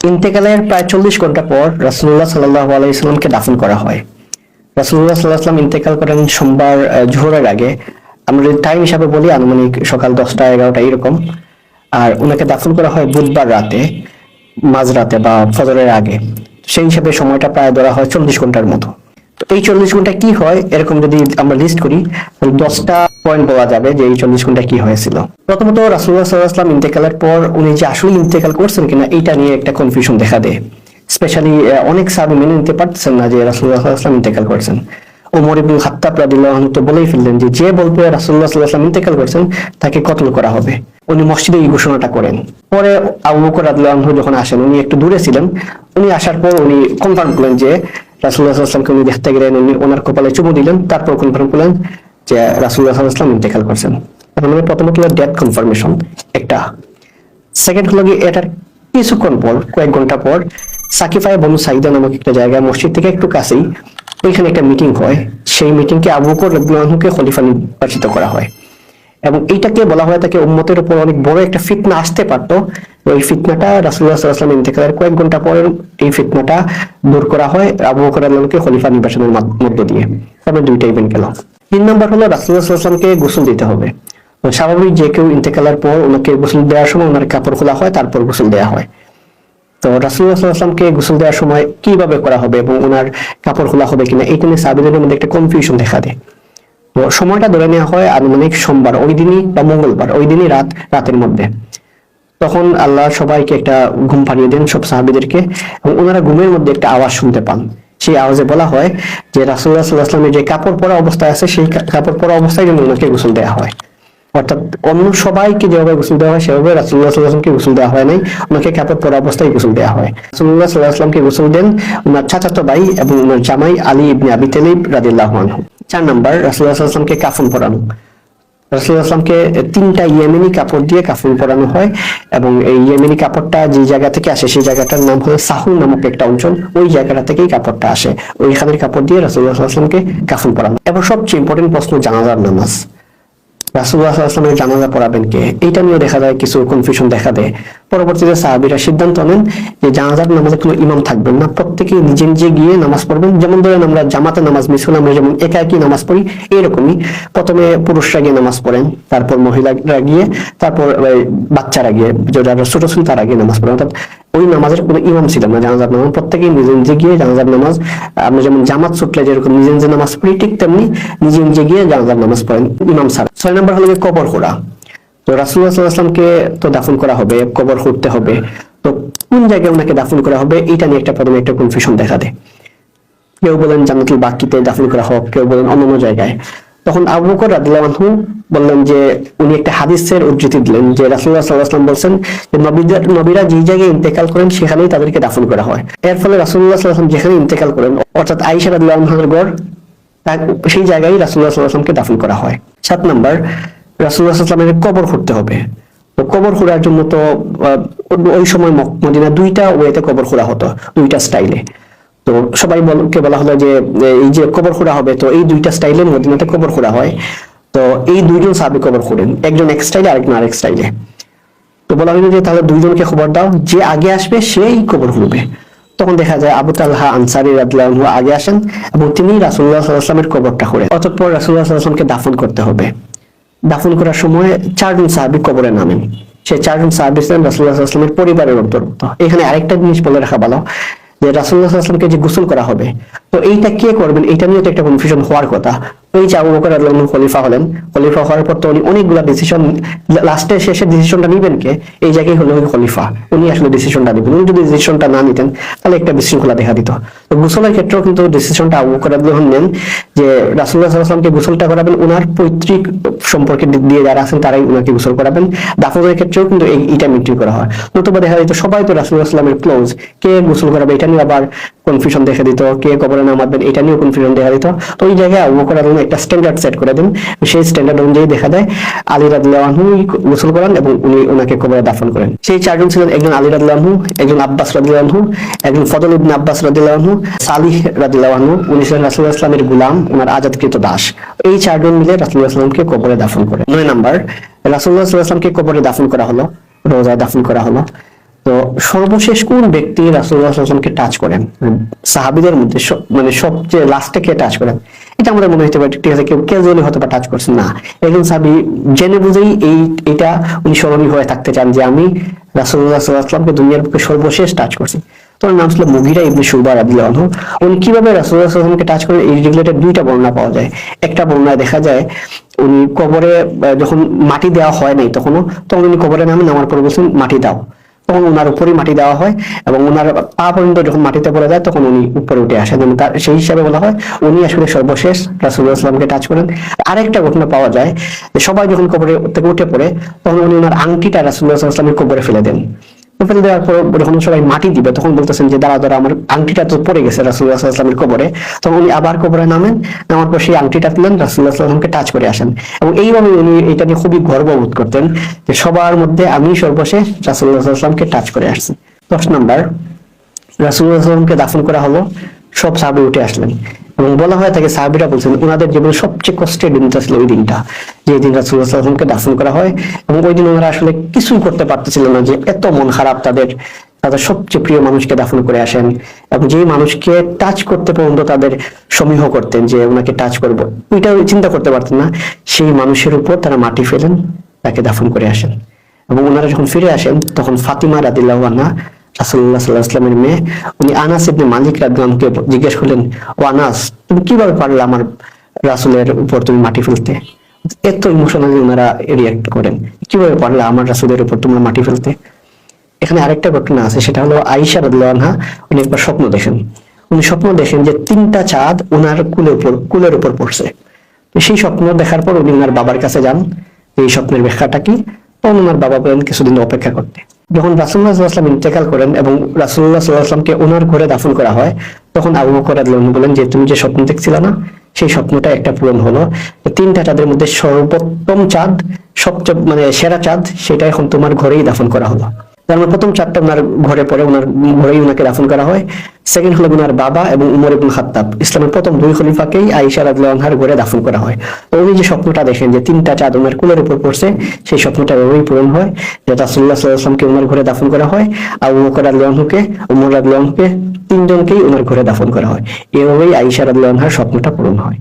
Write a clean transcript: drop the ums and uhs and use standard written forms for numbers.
ইন্তেকালের প্রায় 40 ঘন্টা পর রাসূলুল্লাহ সাল্লাল্লাহু আলাইহি সাল্লামকে দাফন করা হয়। রাসূলুল্লাহ সাল্লাল্লাহু আলাইহি সাল্লাম ইন্তেকাল করেন সোমবার জোহরের আগে। আমরা যদি টাইম হিসাবে বলি আনুমানিক সকাল 10টা 11টা এরকম। আর ওনাকে দাফন করা হয় বুধবার রাতে, মাঝরাতে বা ফজরের আগে। সেই হিসাবে সময়টা প্রায় ধরা হয় 40 ঘন্টার মতো। তো এই 40 ঘন্টা কি হয় এরকম যদি আমরা লিস্ট করি, 10টা পয়েন্ট বলা যাবে যে এই 40 ঘন্টা কি হয়েছিল। প্রথমত রাসূলুল্লাহ সাল্লাল্লাহু আলাইহি ওয়াসাল্লাম ইন্তেকালের পর উনি যে আসলে ইন্তেকাল করছেন কিনা এটা নিয়ে একটা কনফিউশন দেখা দেয়। স্পেশালি অনেক সাহাবী মেনে নিতে পারতেছেন না যে রাসূলুল্লাহ সাল্লাল্লাহু আলাইহি ওয়াসাল্লাম ইন্তেকাল করেছেন। ওমর ইবনে খাত্তাব রাদিয়াল্লাহু আনহু তো বলেই ফেললেন যে বলবে রাসূলুল্লাহ সাল্লাল্লাহু আলাইহি ওয়াসাল্লাম ইন্তেকাল করেছেন তাকে কতল করা হবে। উনি মসজিদে এই ঘোষণাটা করেন। পরে আবু বকর রাদিয়াল্লাহু আনহু যখন আসেন, উনি একটু দূরে ছিলেন, উনি আসার পর উনি কনফার্ম করলেন যে রাসূলুল্লাহ সাল্লাল্লাহু আলাইহি ওয়াসাল্লামকে উনি দেখতে গেলেন, উনি ওনার কপালে চুমু দিলেন, তারপর কনফার্ম করলেন যে রাসূলুল্লাহ সাল্লাল্লাহু আলাইহি ওয়াসাল্লাম ইন্তেকাল করেছেন। মানে প্রথমত হলো ডেথ কনফার্মেশন একটা। সেকেন্ড হলো কি এটার কিছুক্ষণ পর, কয়েক ঘন্টা পর সাকিফায়ে বনু সাইদা নামক একটা জায়গায় মসজিদ থেকে একটু কাছেই ওইখানে একটা মিটিং হয়। সেই মিটিংকে আবু বকর রাদিয়াল্লাহু আনহুকে খলিফা নির্বাচিত করা হয় এবং এইটাকে বলা হয় তাকে উম্মতের উপর অনেক বড় একটা ফিতনা আসতে পারতো। ওই ফিতনাটা রাসূলুল্লাহ সাল্লাল্লাহু আলাইহি ওয়াসাল্লাম ইন্তেকালের কয়েক ঘন্টা পরে এই ফিতনাটা দূর করা হয় আবু বকর রাদিয়াল্লাহু আনহুকে খলিফা নির্বাচনের মধ্য দিয়ে। তবে দুইটা ইভেন্ট গেল। 3 নম্বর হলো রাসূলুল্লাহ সাল্লাল্লাহু আলাইহি ওয়াসাল্লামকে গোসল দিতে হবে। স্বাভাবিক যে কেউ ইন্তেকালের পর ওনাকে গোসল দেওয়ার সময় ওনার কাপড় খোলা হয়, তারপর গোসল দেওয়া হয়। তো রাসূলুল্লাহ সাল্লাল্লাহু আলাইহি ওয়াসাল্লামকে গোসল দেওয়ার সময় কিভাবে করা হবে এবং ওনার কাপড় খোলা হবে কিনা এটা নিয়ে সাহাবীদের মধ্যে একটা কনফিউশন দেখা দেয়। তো সময়টা ধরে নেওয়া হয় আনুমানিক সোমবার ওই দিনই বা মঙ্গলবার ওই দিনই রাতের মধ্যে। তখন আল্লাহ সবাইকে একটা ঘুম পাড়িয়ে দেন, সব সাহাবীদেরকে, এবং ওনারা ঘুমের মধ্যে একটা আওয়াজ শুনতে পান। সেই আওয়াজে বলা হয় যে রাসূলুল্লাহ সাল্লাল্লাহু আলাইহি ওয়াসাল্লামের যে কাপড় পরা অবস্থায় আছে সেই কাপড় পরা অবস্থায় যেন ওনাকে গোসল দেওয়া হয়। অর্থাৎ অন্য সবাইকে যেভাবে গোসল দেওয়া হয় সেভাবে রাসূলুল্লাহ সাল্লাল্লাহু আলাইহি ওয়াসাল্লামকে গোসল দেওয়া হয় নাই, ওনাকে কাপড় পরা অবস্থায় গোসল দেওয়া হয়। রাসূলুল্লাহ সাল্লাল্লাহু আলাইহি ওয়াসাল্লামকে গোসল দেন ওনার চাচাতো ভাই এবং ওনার জামাই আলী ইবনে আবি তালিব রাদিয়াল্লাহু আনহু। 4 নাম্বার রাসূলুল্লাহ সাল্লাল্লাহু আলাইহি ওয়াসাল্লামকে কাফন পরানো। রাসূলুল্লাহ সাল্লাল্লাহু আলাইহি ওয়াসাল্লামকে 3টা ইয়েমেনি কাপড় দিয়ে কাফন পরানো হয় এবং এই ইয়েমেনি কাপড়টা যে জায়গা থেকে আসে সেই জায়গাটার নাম হলো সাহুল নামক একটা অঞ্চল। ওই জায়গাটা থেকেই কাপড়টা আসে। ওইখানের কাপড় দিয়ে রাসূলুল্লাহ সাল্লাল্লাহু আলাইহি ওয়াসাল্লামকে কাফন পরানো। এবং সবচেয়ে ইম্পর্টেন্ট প্রশ্ন জানাজার নামাজ। রাসূলুল্লাহ সাল্লাল্লাহু আলাইহি ওয়াসাল্লামের জানাজা পড়াবেন কে, এইটা নিয়ে দেখা যায় কিছু কনফিউশন দেখা দেয়। পরবর্তীতে সাহাবীরা সিদ্ধান্ত নেন যে জানাজার নামাজে কোনো ইমাম থাকবেন না, প্রত্যেকেই নিজে নিজে গিয়ে নামাজ পড়বেন। যেমন ধরেন আমরা জামাতে নামাজ মিস হলে আমরা যেমন একা একই নামাজ পড়ি, এরকমই প্রথমে পুরুষরা গিয়ে নামাজ পড়েন, তারপর মহিলারা গিয়ে, তারপর বাচ্চারা গিয়ে, যারা ছোট ছিল তারা গিয়ে নামাজ পড়েন। অর্থাৎ ওই নামাজের কোনো ইমাম ছিল না জানাজার নামাজ, প্রত্যেকেই নিজে নিজে গিয়ে জানাজার নামাজ, আমরা যেমন জামাত ছুটলে যেরকম নিজে নিজে নামাজ পড়ি ঠিক তেমনি নিজে নিজে গিয়ে জানাজার নামাজ পড়েন ইমাম ছাড়া। 6 নম্বর হলো কবর খোঁড়া। তো রাসূলুল্লাহ সাল্লাল্লাহু আলাইহি ওয়াসাল্লামকে তো দাফন করা হবে, কবর খুঁড়তে হবে। তো কোন জায়গায় ওনাকে দাফন করা হবে এটা নিয়ে প্রথমে একটা কনফিউশন দেখা দেয়। কেউ বলেন জান্নাতুল বাকিতে দাফন করা হোক, কেউ বলেন অন্য জায়গায়। তখন আবু বকর রাদিয়াল্লাহু আনহু বললেন যে উনি একটা হাদিসের উদ্ধৃতি দিলেন যে রাসূলুল্লাহ সাল্লাল্লাহু আলাইহি ওয়াসাল্লাম বলেন যে নবীরা যে জায়গায় ইন্তেকাল করেন সেখানেই তাদেরকে দাফন করা হয়। এর ফলে রাসূলুল্লাহ সাল্লাল্লাহু আলাইহি ওয়াসাল্লাম যেখানে ইন্তেকাল করেন অর্থাৎ আয়েশা রাদিয়াল্লাহু আনহার ঘর, সেই জায়গায় রাসূলুল্লাহ সাল্লাল্লাহু আলাইহি ওয়াসাল্লামকে দাফন করা হয়। 7 নাম্বার রাসূলুল্লাহ সাল্লাল্লাহু আলাইহি ওয়াসাল্লামের কবর খুঁড়তে হবে। তো কবর খোঁড়ার জন্য তো ওই সময় মদিনা 2টা ওয়েতে কবর খোঁড়া হতো, 2টা স্টাইলে। তো সবাই বলা হলো যে এই যে কবর খোঁড়া হবে তো এই 2টা স্টাইলে মদিনাতে কবর খোঁড়া হয়। তো এই 2জন সাহাবী কবর খোঁড়েন, একজন এক স্টাইলে আরেকজন আরেক স্টাইলে। তো বলা হলো যে তাহলে 2জনকে খবর দাও, যে আগে আসবে সেই কবর খুঁড়বে। তখন দেখা যায় আবু তালহা আনসারী রাদিয়াল্লাহু আনহু আগে আসেন এবং তিনি রাসূলুল্লাহ সাল্লাল্লাহু আলাইহি ওয়াসাল্লামের কবরটা খোঁড়েন। অতঃপর রাসূলুল্লাহ সাল্লাল্লাহু আলাইহি ওয়াসাল্লামকে দাফন করতে হবে। দাফন করার সময় 4জন সাহাবী কবরে নামেন। সেই 4জন সাহাবী ছিলেন রাসূলুল্লাহ সাল্লাল্লাহু আলাইহি ওয়াসাল্লামের পরিবারের অন্তর্ভুক্ত। এখানে আরেকটা জিনিস বলে রাখা ভালো যে রাসূলুল্লাহ সাল্লাল্লাহু আলাইহি ওয়াসাল্লামকে যে গোসল করা হবে তো এইটা কে করবেন এটা নিয়ে তো একটা কনফিউশন হওয়ার কথা। ওই যে আবু বকর রাদিয়াল্লাহু আনহু খলিফা হলেন, খলিফা হওয়ার পর তো উনি অনেকগুলা ডিসিশন, লাস্টে শেষে ডিসিশনটা নেবেন কে, এই জায়গায় হলো খলিফা, উনি আসলে ডিসিশনটা নেবেন। উনি যদি ডিসিশনটা না নিতেন তাহলে একটা বিশৃঙ্খলা দেখা দিত। তো গোসলের ক্ষেত্রেও কিন্তু ডিসিশনটা আবু বকর রাদিয়াল্লাহু আনহু নেন যে রাসূলুল্লাহ সাল্লাল্লাহু আলাইহি ওয়াসাল্লামকে গোসলটা করাবেন, ওনার পৈতৃক সম্পর্কে দিয়ে যারা আছেন তারাই ওনাকে গোসল করাবেন। দাফনের ক্ষেত্রেও কিন্তু এইটা মেনটেন করা হয়। নতুবা দেখা যেত সবাই তো রাসূলুল্লাহ সাল্লাল্লাহু আলাইহি ওয়াসাল্লামের ক্লোজ, কে গোসল করাবে এটা নিয়ে আবার কনফিউশন দেখা দিত, কে কবরে নামাবেন এটা নিয়েও কনফিউশন দেখা দিত। তো ওই জায়গায় আবু বকর রাদিয়াল্লাহু আনহু একটা স্ট্যান্ডার্ড সেট করে দেন। সেই স্ট্যান্ডার্ড অনুযায়ী দেখা যায় আলী রাদিয়াল্লাহু আনহু গোসল করান এবং উনি ওনাকে কবরে দাফন করেন। সেই 4জন ছিলেন একজন আলী রাদিয়াল্লাহু আনহু, একজন আব্বাস রাদিয়াল্লাহু আনহু, একজন ফদল ইবনে আব্বাস রাদিয়াল্লাহু আনহু, সালিহ রাদিয়াল্লাহু আনহু, উনি ছিলেন রাসূলুল্লাহ সাল্লাল্লাহু আলাইহি ওয়াসাল্লামের গোলাম, ওনার আজাদকৃত দাস। এই 4জন মিলে রাসূলুল্লাহ সাল্লাল্লাহু আলাইহি ওয়াসাল্লামকে কবরে দাফন করেন। 9 নাম্বার রাসূলুল্লাহ সাল্লাল্লাহু আলাইহি ওয়াসাল্লামকে কবরে দাফন করা হলো, রোজায় দাফন করা হলো। তো সর্বশেষ কোন ব্যক্তি রাসূলুল্লাহ সাল্লাল্লাহু আলাইহি ওয়াসাল্লামকে টাচ করেন, সাহাবীদের মধ্যে মানে সবচেয়ে লাস্টে কে টাচ করেন? এটা আমাদের মনে হতে পারে ঠিক আছে কেউ ক্যাজুয়ালি হয়তো বা টাচ করছেন, না, একজন সাহাবী জেনে বুঝেই এটা উনি স্মরণীয় হয়ে থাকতে চান যে আমি রাসূলুল্লাহ সাল্লাল্লাহু আলাইহি ওয়াসাল্লামকে দুনিয়ার বুকে সর্বশেষ টাচ করছি। তোর নাম ছিল মুগীরা ইবনে শুবা রাদিয়াল্লাহু আনহু। উনি কিভাবে রাসূলুল্লাহ সাল্লাল্লাহু আলাইহি ওয়াসাল্লামকে টাচ করেন এই রিলেটেড দুইটা বর্ণনা পাওয়া যায়। একটা বর্ণনায় দেখা যায় উনি কবরে যখন মাটি দেওয়া হয় নাই তখন উনি কবরে নামার পর বলছেন মাটি দাও, তখন ওনার উপরে মাটি দেওয়া হয় এবং ওনার পা পর্যন্ত যখন মাটিতে পড়ে যায় তখন উনি উপরে উঠে আসেন, এবং সেই হিসাবে বলা হয় উনি আসলে সর্বশেষ রাসূলুল্লাহ সাল্লাল্লাহু আলাইহি ওয়াসাল্লামকে টাচ করেন। আরেকটা ঘটনা পাওয়া যায় যে সবাই যখন কবরে থেকে উঠে পড়ে তখন উনি ওনার আংটিটা রাসূলুল্লাহ সাল্লাল্লাহু আলাইহি ওয়াসাল্লামের কবরে ফেলে দেন। ফেলে দেওয়ার পর যখন সবাই মাটি দিবে তখন বলতেছেন যে দাঁড়া আমার আংটিটা তো পড়ে গেছে রাসূলুল্লাহ সাল্লাল্লাহু আলাইহি ওয়াসাল্লামের কবরে। তখন উনি আবার কবরে নামার পর সেই আংটিটা তুলেন, রাসূলুল্লাহ সাল্লাল্লাহু আলাইহি ওয়াসাল্লামকে টাচ করে আসেন, এবং এইভাবে উনি এটা নিয়ে খুবই গর্ববোধ করতেন যে সবার মধ্যে আমি সর্বশেষ রাসূলুল্লাহ সাল্লাল্লাহু আলাইহি ওয়াসাল্লামকে টাচ করে আসছি। 10 নাম্বার, রাসূলুল্লাহ সাল্লাল্লাহু আলাইহি ওয়াসাল্লামকে দাফন করা হলো, সব সাহাবী উঠে আসলেন এবং বলা হয় থাকে সাহাবীরা বলছেন ওনাদের জীবনে সবচেয়ে কষ্টের দিনটা ছিল ওই দিনটা, যে দিন রাসূলুল্লাহ সাল্লাল্লাহু আলাইহি ওয়াসাল্লামকে দাফন করা হয়, এবং ওই দিন ওনারা আসলে কিছুই করতে পারতেছিলেন না, যে এত মন খারাপ তাদের সবচেয়ে প্রিয় মানুষকে দাফন করে আসেন, এবং যে মানুষকে টাচ করতে পর্যন্ত তাদের সমীহ করতেন যে ওনাকে টাচ করবো, ওইটা চিন্তা করতে পারতেন না, সেই মানুষের উপর তারা মাটি ফেলেন, তাকে দাফন করে আসেন। এবং ওনারা যখন ফিরে আসেন তখন ফাতিমা রাদিয়াল্লাহু আনহা রাসূলুল্লাহ সাল্লাল্লাহু আলাইহি ওয়াসাল্লামের মেয়ে, উনি আনাস ইবনে মালিক রাদিয়াল্লাহু আনহুকে জিজ্ঞেস করলেন, ও আনাস তুমি কিভাবে পারলে আমার রাসূলের উপর তুমি মাটি ফেলতে? এত ইমোশনালি ওনারা রিয়াক্ট করেন, কিভাবে পারলে আমার রাসূলের উপর তোমরা মাটি ফেলতে? এখানে আরেকটা ঘটনা আছে, সেটা হলো আয়েশা রাদিয়াল্লাহু আনহা উনি একবার স্বপ্ন দেখেন, উনি স্বপ্ন দেখেন যে 3টা চাঁদ ওনার কুলের উপর পড়ছে। সেই স্বপ্ন দেখার পর উনি ওনার বাবার কাছে যান, এই স্বপ্নের ব্যাখ্যাটা কি, তখন ওনার বাবা বলেন কিছুদিন অপেক্ষা করতে। যখন রাসূলুল্লাহ সাল্লাল্লাহু আলাইহি ওয়াসাল্লাম ইন্তেকাল করেন এবং রাসূলুল্লাহ সাল্লাল্লাহু আলাইহি ওয়াসাল্লামকে ওনার ঘরে দাফন করা হয়, তখন আবু বকর রাদিয়াল্লাহু আনহু বলেন যে তুমি যে স্বপ্ন দেখছিলে না, সেই স্বপ্নটা একটা পূরণ হলো। 3টা চাঁদের মধ্যে সর্বোত্তম চাঁদ, সবচেয়ে মানে সেরা চাঁদ, সেটা এখন তোমার ঘরেই দাফন করা হলো। তার মানে প্রথম চাঁদটা ওনার ঘরে পড়ে, ওনার ঘরেই ওনাকে দাফন করা হয়। সেকেন্ড হলো ওনার বাবা এবং উমর ইবনে খাত্তাব, ইসলামের প্রথম 2 খলিফাকেই আয়েশা রাদিয়াল্লাহু আনহার ঘরে দাফন করা হয়। তো উনি যে স্বপ্নটা দেখেন যে 3টা চাঁদ ওনার কুলের উপর পড়ছে, সেই স্বপ্নটা ওই পূরণ হয় যে রাসূলুল্লাহ সাল্লাল্লাহু আলাইহি ওয়াসাল্লামকে ওনার ঘরে দাফন করা হয়, আবু বকর রাদিয়াল্লাহু আনহুকে, উমর রাদিয়াল্লাহু আনহুকে, 3জনকেই ওনার ঘরে দাফন করা হয়। এভাবেই আয়েশা রাদিয়াল্লাহু আনহার স্বপ্নটা পূরণ হয়।